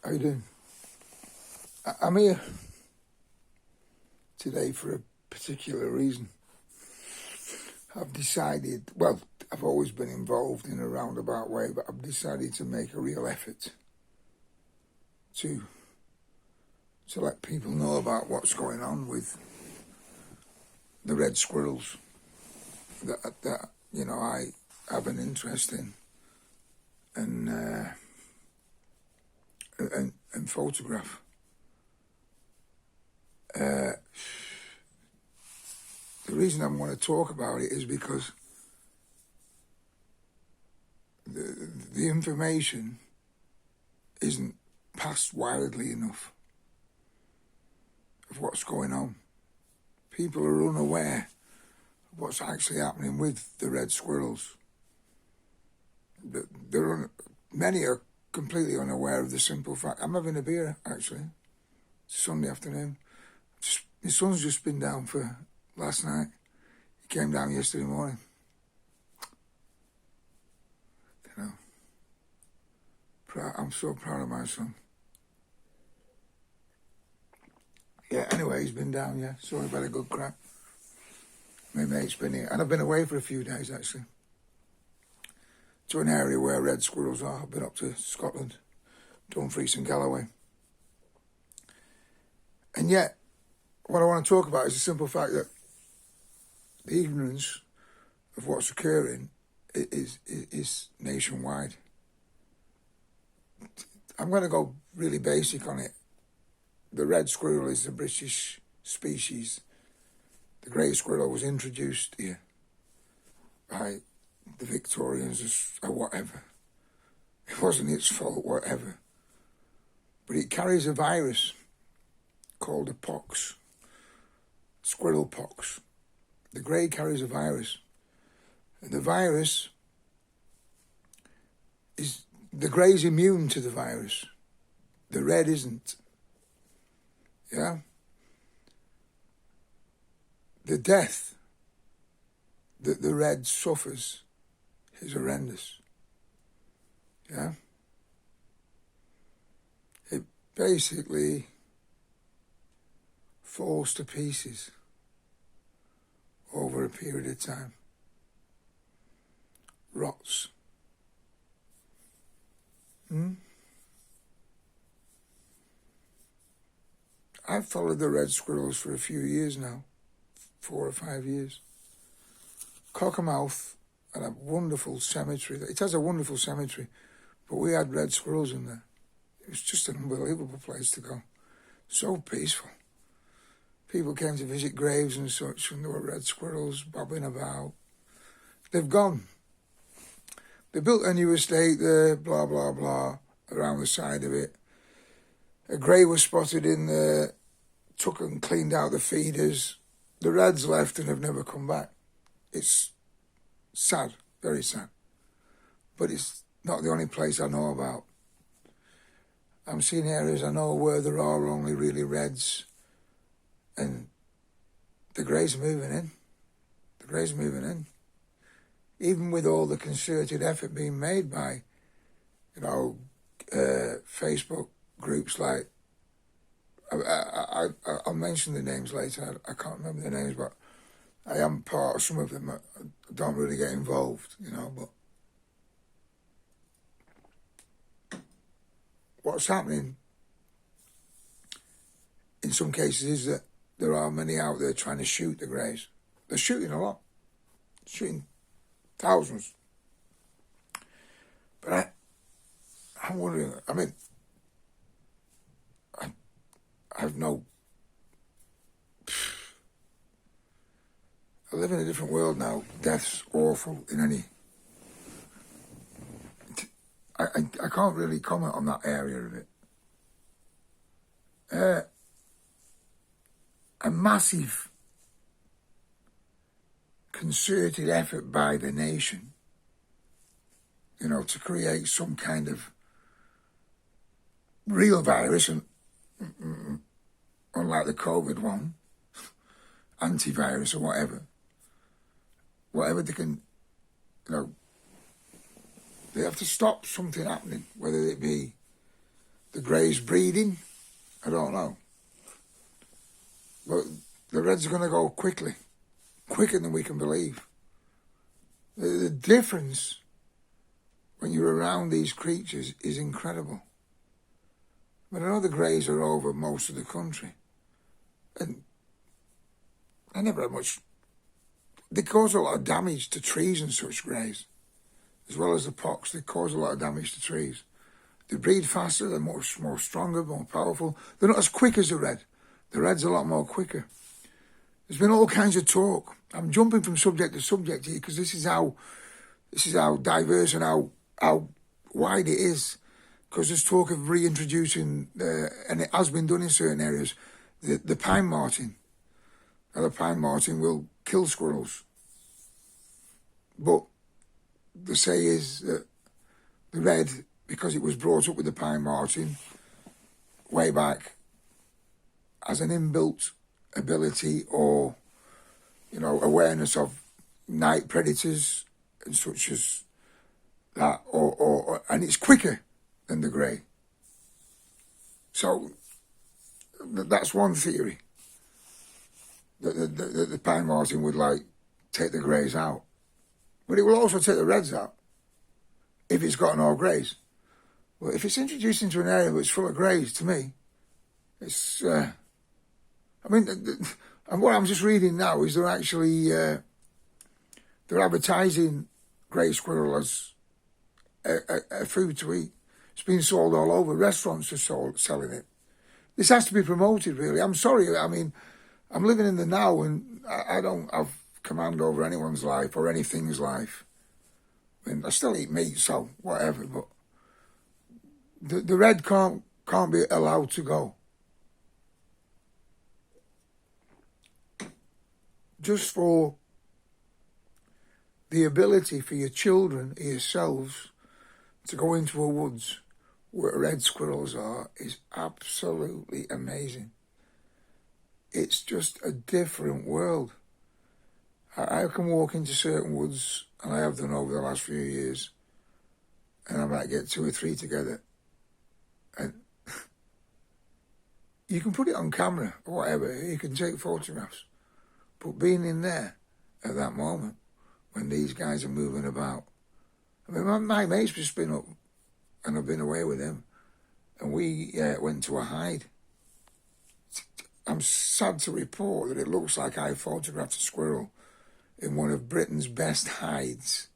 How you doing? I'm here today for a particular reason. I've decided, well, I've always been involved in a roundabout way, but I've decided to make a real effort to let people know about what's going on with the red squirrels that you know, I have an interest in and photograph. The reason I want to talk about it is because the information isn't passed widely enough of what's going on. People are unaware of what's actually happening with the red squirrels. Many are completely unaware of the simple fact. I'm having a beer, actually. It's Sunday afternoon. My son's just been down for last night. He came down yesterday morning. You know, I'm so proud of my son. Yeah, anyway, he's been down, yeah. So we've had a good crack. My mate's been here. And I've been away for a few days, actually. To an area where red squirrels are. I've been up to Scotland, Dumfries and Galloway. And yet, what I want to talk about is the simple fact that the ignorance of what's occurring is nationwide. I'm going to go really basic on it. The red squirrel is a British species. The grey squirrel was introduced here by the Victorians or whatever. It wasn't its fault, whatever. But it carries a virus called a pox, squirrel pox. The grey carries a virus. And the virus is, the grey's immune to the virus. The red isn't. Yeah? The death that the red suffers is horrendous. Yeah? It basically falls to pieces over a period of time. Rots. I've followed the red squirrels for a few years now, 4 or 5 years. Cockermouth had a wonderful cemetery. It has a wonderful cemetery, but we had red squirrels in there. It was just an unbelievable place to go. So peaceful. People came to visit graves and such, and there were red squirrels bobbing about. They've gone. They built a new estate there, blah, blah, blah, around the side of it. A grey was spotted in there, took and cleaned out the feeders. The reds left and have never come back. It's sad, very sad. But it's not the only place I know about. I'm seeing areas I know where there are only really reds. And the greys are moving in. The greys are moving in. Even with all the concerted effort being made by, you know, Facebook groups like, I'll mention the names later. I can't remember the names, but I am part of some of them. I don't really get involved, you know, but what's happening in some cases is that there are many out there trying to shoot the greys. They're shooting a lot, shooting thousands. But I'm wondering, I mean, I have no... I live in a different world now. Death's awful in any... I can't really comment on that area of it. A massive concerted effort by the nation, you know, to create some kind of real virus, and unlike the COVID one, antivirus or whatever they can, you know, they have to stop something happening, whether it be the greys breeding? I don't know. But the reds are going to go quickly, quicker than we can believe. The difference when you're around these creatures is incredible. But I know the greys are over most of the country, and I never had much. They cause a lot of damage to trees and such, greys, as well as the pox. They cause a lot of damage to trees. They breed faster. They're much more stronger, more powerful. They're not as quick as the red. The red's a lot more quicker. There's been all kinds of talk. I'm jumping from subject to subject here because this is how diverse and how wide it is. Because there's talk of reintroducing, and it has been done in certain areas, the pine marten. Now, the pine marten will kill squirrels. But the say is that the red, because it was brought up with the pine marten way back, has an inbuilt ability or, awareness of night predators and such as that, and it's quicker than the grey. So that's one theory. The pine marten would take the greys out, but it will also take the reds out if it's got no greys. Well, if it's introduced into an area that's full of greys, to me, it's. And what I'm just reading now is they're actually they're advertising grey squirrel as a food to eat. It's being sold all over. Restaurants are selling it. This has to be promoted, really. I'm sorry. I'm living in the now, and I don't have command over anyone's life or anything's life. I still eat meat, so whatever. But the red can't be allowed to go. Just for the ability for your children, yourselves, to go into a woods where red squirrels are is absolutely amazing. It's just a different world. I can walk into certain woods, and I have done over the last few years, and I might get 2 or 3 together. And you can put it on camera or whatever, you can take photographs. But being in there at that moment, when these guys are moving about, my mate's just been up, and I've been away with him, and we went to a hide. I'm sad to report that it looks like I photographed a squirrel in one of Britain's best hides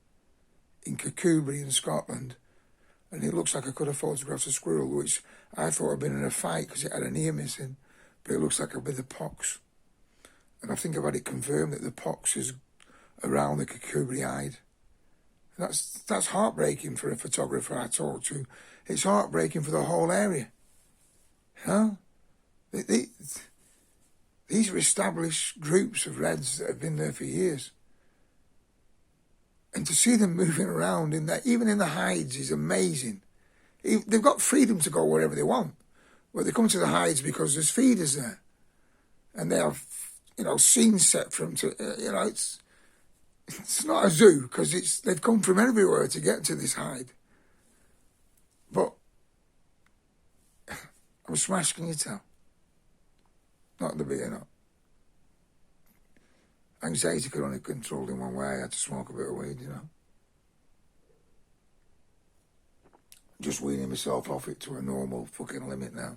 in Kirkcudbright in Scotland, and it looks like I could have photographed a squirrel, which I thought had been in a fight because it had an ear missing, but it looks like a bit of pox. And I think I've had it confirmed that the pox is around the Kirkcudbright hide. That's heartbreaking for a photographer I talk to. It's heartbreaking for the whole area. These are established groups of reds that have been there for years. And to see them moving around even in the hides, is amazing. They've got freedom to go wherever they want. But they come to the hides because there's feeders there. And they have, scenes set for them to, it's not a zoo because they've come from everywhere to get to this hide. But I'm smashed, can you tell? Not the beer, no. Anxiety could only control in one way. I had to smoke a bit of weed, Just weaning myself off it to a normal fucking limit now.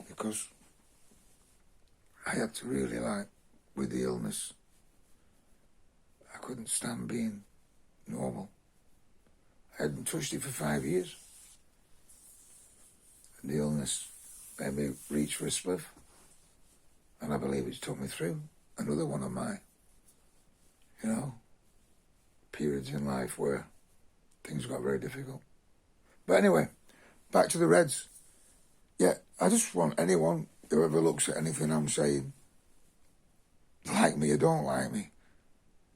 Because I had to really, with the illness, I couldn't stand being normal. I hadn't touched it for 5 years. And the illness made me reach for a spliff. And I believe it's took me through another one of my, periods in life where things got very difficult. But anyway, back to the Reds. Yeah, I just want anyone, whoever looks at anything I'm saying, like me or don't like me,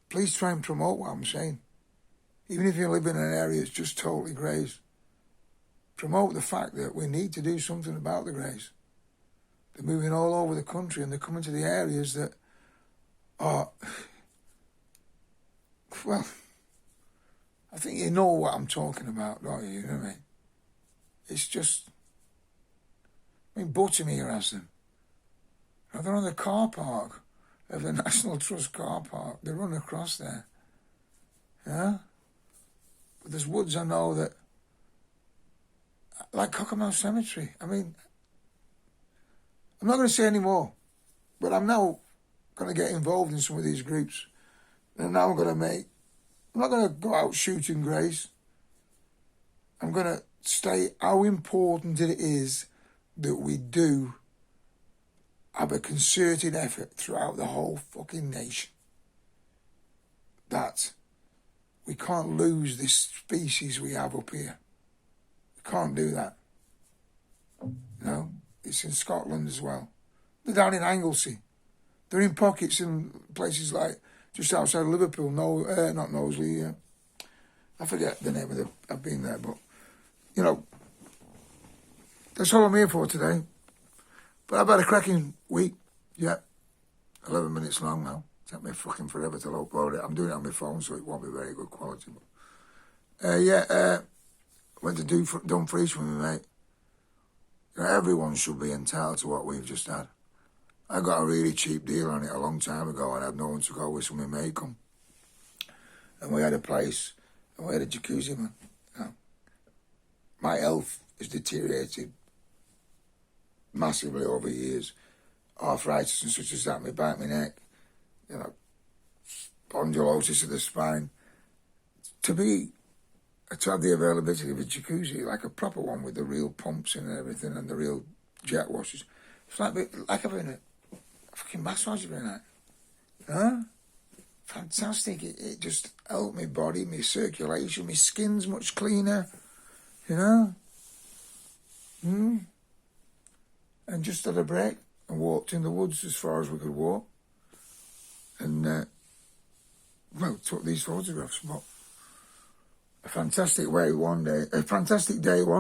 please try and promote what I'm saying. Even if you live in an area that's just totally greys, promote the fact that we need to do something about the greys. They're moving all over the country and they're coming to the areas that are, well, I think you know what I'm talking about, don't you? You know what I mean? It's just I mean, Buttermere has them. They're on the car park of the National Trust car park. They run across there. Yeah? But there's woods I know that, like Cockermouth Cemetery. I mean, I'm not going to say any more, but I'm now going to get involved in some of these groups. And now I'm not going to go out shooting greys. I'm going to state how important it is that we do have a concerted effort throughout the whole fucking nation. That we can't lose this species we have up here. We can't do that. No, it's in Scotland as well. They're down in Anglesey. They're in pockets in places like just outside of Liverpool. No, not Knowsley. I forget the name of the. I've been there, but you know, that's all I'm here for today. But I've had a cracking week. Yeah, 11 minutes long now. It took me fucking forever to upload it. I'm doing it on my phone, so it won't be very good quality. But went to Dumfries with me, mate. You know, everyone should be entitled to what we've just had. I got a really cheap deal on it a long time ago, and I had no one to go with, so my mate come. And we had a place, and we had a jacuzzi, man. You know, my health has deteriorated massively over years. Arthritis and such as that, my back, my neck, you know, spondylosis of the spine. To have the availability of a jacuzzi, like a proper one with the real pumps in and everything and the real jet washers, it's like having a fucking massage every night. Huh? Fantastic. It just helped my body, my circulation, my skin's much cleaner, you know? And just had a break and walked in the woods as far as we could walk. And, took these photographs. But a fantastic day one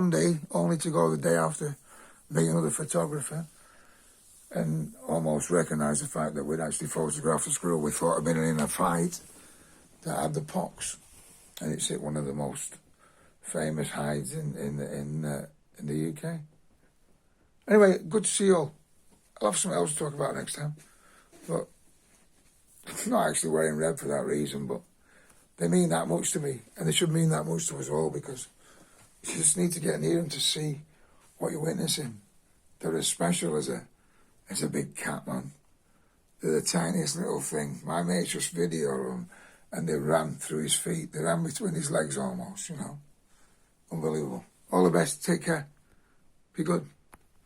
day, only to go the day after meeting another photographer and almost recognise the fact that we'd actually photographed a squirrel we thought had been in a fight that had the pox. And it's hit one of the most famous hides in the UK. Anyway, good to see you all. I'll have something else to talk about next time. But I'm not actually wearing red for that reason, but they mean that much to me. And they should mean that much to us all, because you just need to get near them to see what you're witnessing. They're as special as a big cat, man. They're the tiniest little thing. My mate just videoed them, and they ran through his feet. They ran between his legs almost, you know. Unbelievable. All the best. Take care. Be good.